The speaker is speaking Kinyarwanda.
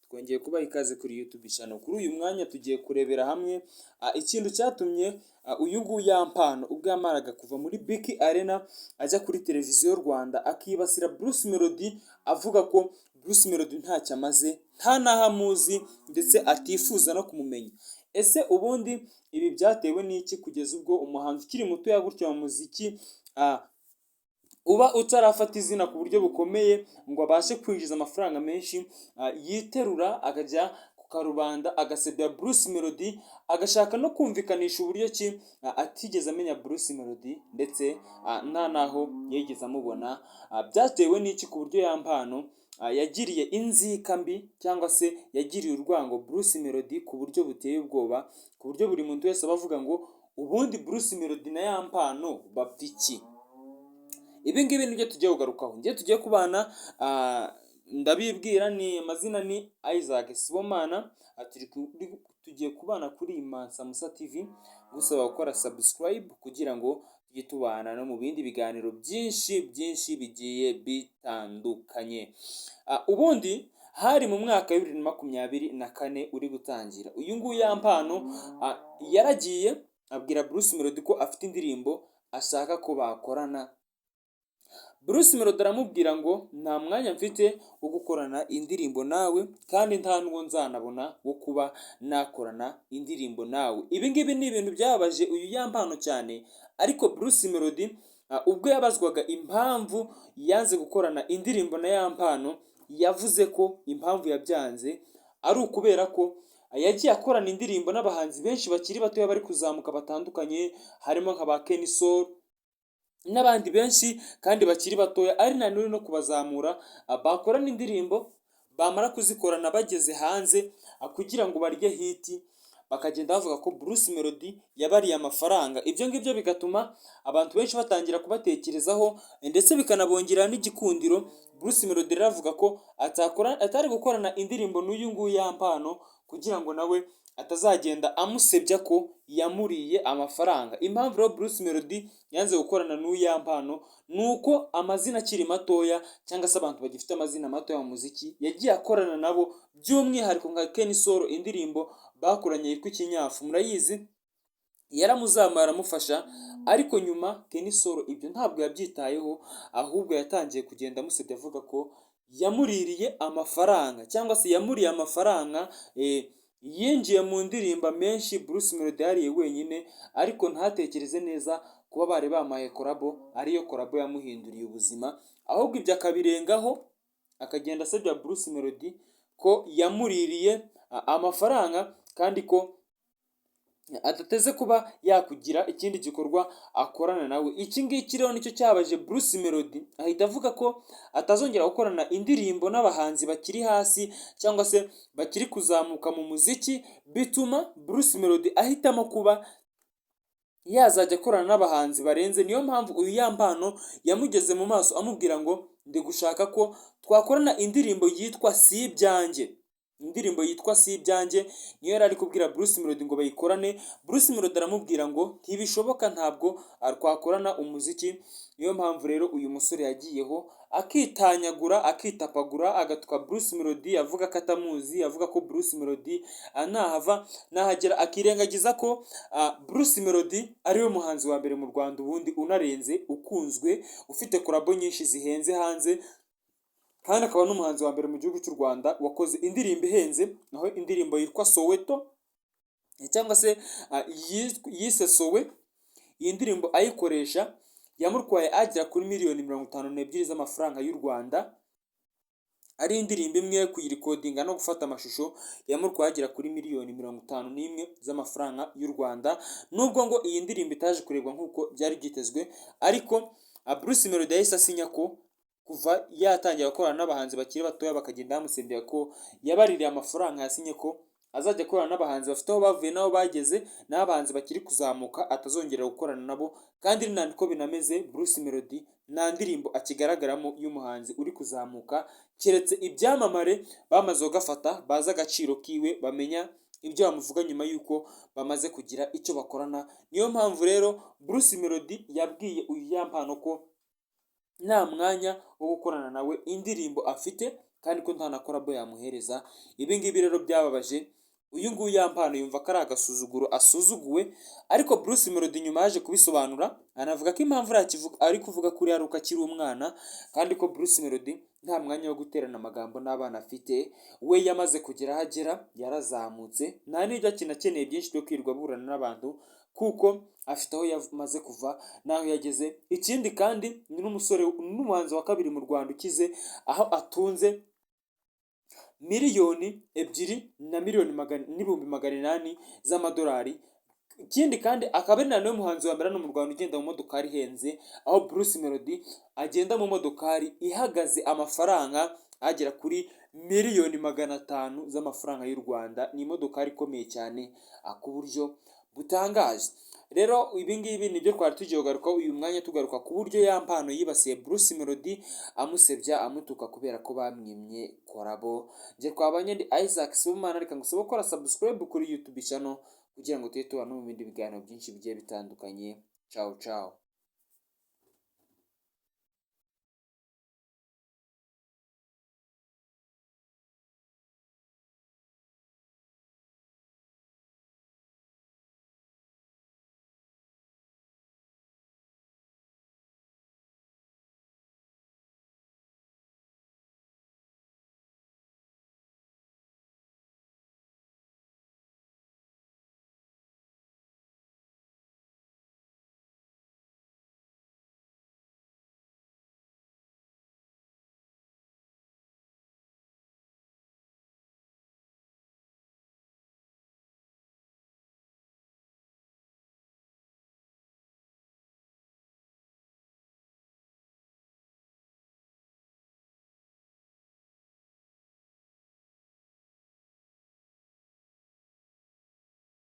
twongeye kubaha ikaze kuri YouTube channel. Kuri uyu mwanya tugiye kurebera hamwe ikintu cyatumye uyu nguyu Yampano ubwo yamaraga kuva muri BK Arena ajya kuri televiziyo Rwanda akibasira Bruce Melody avuga ko Bruce Melody ntacyo amaze, nta naho amuzi ndetse atifuza no kumumenya. Ese ubundi ibi byatewe n'iki kugeza ubwo umuhanzi ukiri muto yagutya mu muziki uba utarafata izina ku buryo bukomeye ngo abashe kwinjiza amafaranga menshi, yiterura akajya ku karubanda agasebya Bruce Melody, agashaka no kumvikanisha uburyo ki atigeze amenya Bruce Melody ndetse nta naho yigeze amubona. Byatewe n'iki ku buryo Yampano yagiriye inzika mbi cyangwa se yagiriye urwango Bruce Melody ku buryo buteye ubwoba, ku buryo buri muntu wese abavuga ngo ubundi Bruce Melody na Yampano bapfa iki? Ibi ngibi nibyo tugiye kugarukaho. Ngiye tugiye kubana ndabibwira, ni amazina ni Isaac Sibomana, tugiye kubana kuri Imansa Musa TV, gusaba gukora subscribe kugira ngo tujye tubana no mu bindi biganiro byinshi bigiye bitandukanye. Ubundi hari mu mwaka wa 2024 uri gutangira, uyu nguyu Yampano yaragiye abwira Bruce Melody ko afite indirimbo ashaka ko bakorana. Bruce Melody aramubwira ngo nta mwanya mfite wo gukorana indirimbo nawe kandi nta n'uwo nzanabona wo kuba nakorana indirimbo nawe. Ibi ngibi ni ibintu byababaje uyu Yampano cyane, ariko Bruce Melody ubwo yabazwaga impamvu yanze gukorana indirimbo na Yampano, yavuze ko impamvu yabyanze ari ukubera ko yagiye akorana indirimbo n'abahanzi benshi bakiri batoya bari kuzamuka batandukanye, harimo nka ba Kenny Soul n'abandi benshi kandi bakiri batoya, ari nanone no kubazamura bakorana indirimbo, bamara kuzikorana bageze hanze kugira ngo barye hiti, bakagenda bavuga ko Bruce Melody yabariye amafaranga. Ibyo ngibyo bigatuma abantu benshi batangira kubatekerezaho ndetse bikanabongera n'igikundiro. Bruce Melody aravuga ko atari gukorana indirimbo n'uyu nguyu Yampano kugira ngo nawe atazagenda amusebya ko yamuriye amafaranga. Impamvu rero Bruce Melody yanze gukorana n'uyu Yampano nuko amazina akiri matoya cyangwa se abantu bagifite amazina matoya mu muziki yagiye akorana nabo, by'umwihariko nka Kenny Soul, indirimbo bakoranye yitwa Ikinyafu, murayizi, yaramuzamara aramufasha, ariko nyuma Kenny Soul ibyo ntabwo yabyitayeho, ahubwo yatangiye kugenda amusebya avuga ko yamuririye amafaranga cyangwa se yamuriye amafaranga. Yinjiye mu ndirimbo menshi Bruce Melody yariye wenyine, ariko ntatekereze neza kuba bari bamaye korabo ariyo korabo yamuhinduriye ubuzima, ahubwo ibyo akabirengaho akagenda asebya Bruce Melody ko yamuririye amafaranga kandi ko adateze kuba yakugira ikindi gikorwa akorana nawe. Iki ngiki rero nicyo cyabaje Bruce Melody, ahita avuga ko atazongera gukorana indirimbo n'abahanzi bakiri hasi cyangwa se bakiri kuzamuka mu muziki, bituma Bruce Melody ahitamo kuba yazajya akorana n'abahanzi barenze. Niyo mpamvu uyu Yampano yamugeze mu maso amubwira ngo ndi gushaka ko twakorana indirimbo yitwa Si ibyanjye. Indirimbo yitwa Si ibyanjye niyo yari ari kubwira Bruce Melody ngo bayikorane. Bruce Melody aramubwira ngo ntibishoboka, ntabwo twakorana umuziki. Niyo mpamvu rero uyu musore yagiyeho akitanyagura akitapagura agatuka Bruce Melody, avuga ko atamuzi, avuga ko Bruce Melody nahagera akirengagiza ko Bruce Melody ariwe muhanzi wa mbere mu Rwanda ubundi unarenze, ukunzwe, ufite korabo nyinshi zihenze hanze, kandi akaba n'umuhanzi wa mbere mu gihugu cy'u Rwanda wakoze indirimbo ihenze, aho indirimbo yitwa Soweto cyangwa se yise Sowe. Iyi ndirimbo ayikoresha yamutwaye agera kuri miliyoni 52 z'amafaranga y'u Rwanda, ari indirimbo imwe kuyirikodinga no gufata amashusho yamutwaye agera kuri miliyoni 51 z'amafaranga y'u Rwanda. Nubwo ngo iyi ndirimbo itaje kurebwa nk'uko byari byitezwe, ariko Bruce Melody yahise asinya ko kuva yatangira gukorana n'abahanzi bakiri batoya bakagenda bamusembya ko yabaririye amafaranga, yasinye ko azajya akorana n'abahanzi bafite aho bavuye n'aho bageze, n'abahanzi bakiri kuzamuka atazongera gukorana nabo. Kandi ni nako binameze, Bruce Melody nta ndirimbo akigaragaramo y'umuhanzi uri kuzamuka, keretse ibyamamare bamaze kugafata bazi agaciro kiwe, bamenya ibyo bamuvuga nyuma y'uko bamaze kugira icyo bakorana. Niyo mpamvu rero Bruce Melody yabwiye uyu Yampano ko nta mwanya wo gukorana nawe indirimbo afite, kandi ko nta na korabo yamuhereza. Ibi ngibi rero byababaje uyu nguyu Yampano, yumva ko ari agasuzuguro asuzuguwe, ariko Bruce Melody nyuma yaje kubisobanura anavuga ko impamvu ari kuvuga kuri ari uko akiri umwana, kandi ko Bruce Melody nta mwanya wo guterana amagambo n'abana afite. We yamaze kugera aho agera, yarazamutse, nta n'ibyo akeneye byinshi byo kwirirwa aburana n'abantu, kuko afite aho yamaze kuva n'aho yageze. Ikindi kandi ni n'umusore n'umuhanzi wa kabiri mu Rwanda ukize, aho atunze miliyoni 2 na miliyoni n'ibihumbi 800 z'amadolari. Ikindi kandi akaba ari nawe muhanzi wa mbere no mu Rwanda ugenda mu modokari ihenze, aho Bruce Melody agenda mu modokari ihagaze amafaranga agera kuri miliyoni 500 z'amafaranga y'u Rwanda. Ni imodokari ikomeye cyane ku buryo butangaje. Rero ibi ngibi nibyo twari tugiye kugaruka uyu mwanya, tugaruka ku buryo Yampano yibasiye Bruce Melody amusebya amutuka kubera ko bamwimye korabo. Nje twabanye ndi Isaac Sibomana, reka ngusaba gukora subscribe kuri YouTube channel kugira ngo tujye tubana mu bindi biganiro byinshi bigiye bitandukanye. Ciao ciao.